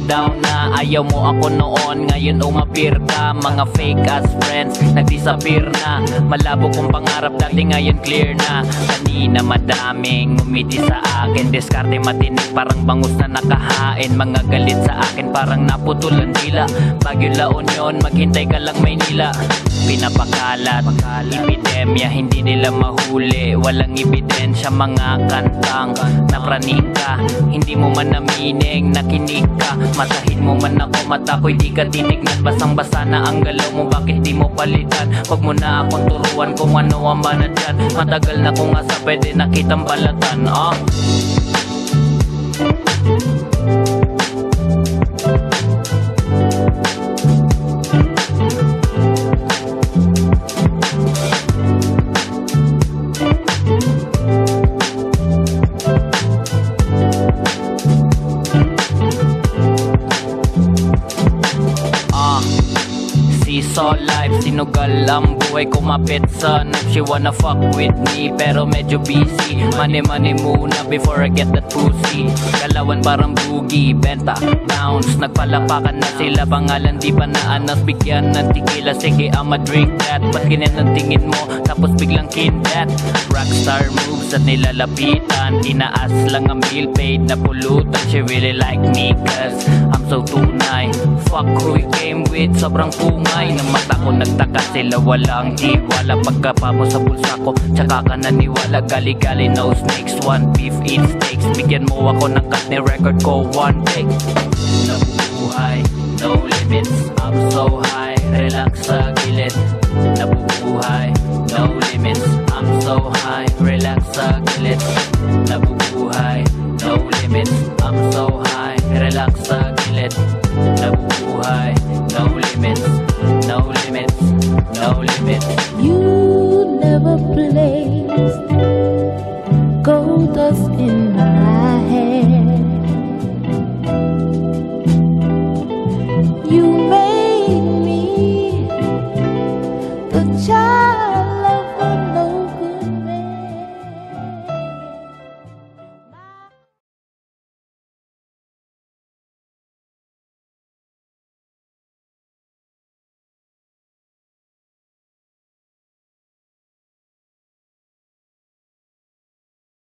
down na. Ayaw mo ako noon, ngayon umapir ka. Mga fake ass friends, nag-disappear na. Malabo kong pangarap dati, ngayon clear na. Kanina madaming ngumiti sa akin, diskarte matinik parang bangus na nakahain. Mga galit sa akin parang naputulan dila. Baguio La Union, maghintay ka lang Maynila. Pinapakalat, epidemya, hindi nila mahuli. Walang ebidensya, mga kantang napraning ka. Hindi mo man namining, nakinig ka. Matahin mo man ako, mata ko'y di ka titignan. Basang-basa na ang galaw mo, bakit di mo palitan? Huwag mo na akong turuan kung ano ang mana dyan. Matagal na kung asa, pwede na kitang balatan. So life, sinugal ang buhay ko, mapit sa She wanna fuck with me, pero medyo busy. Money muna before I get that pussy. Kalawan parang boogie, benta, bounce. Nagpalapakan na sila, pangalan di pa naanas. Bigyan ng tequila, sige I'ma drink that. Ba't ganyan ang tingin mo, tapos biglang kindat. Rockstar moves at nilalapitan. Tinaas lang ang meal paid na pulutan. She really like me cause I'm so tunay. Fuck who you came with, sobrang pungay. Ng mata ko nagtaka sila, walang tiwala. Pagkapa mo sa bulsa ko, tsaka ka naniwala. Gali-gali no snakes, one beef eat steaks. Bigyan mo ako ng cut ni record ko, one take. Nabubuhay, no limits, I'm so high. Relax sa gilid. Nabubuhay, no limits, I'm so high. Relax sa gilid. Nabubuhay, no limits, I'm so high. Relax sa gilid. Nabubuhay, no limits, no limits, no limits. You never play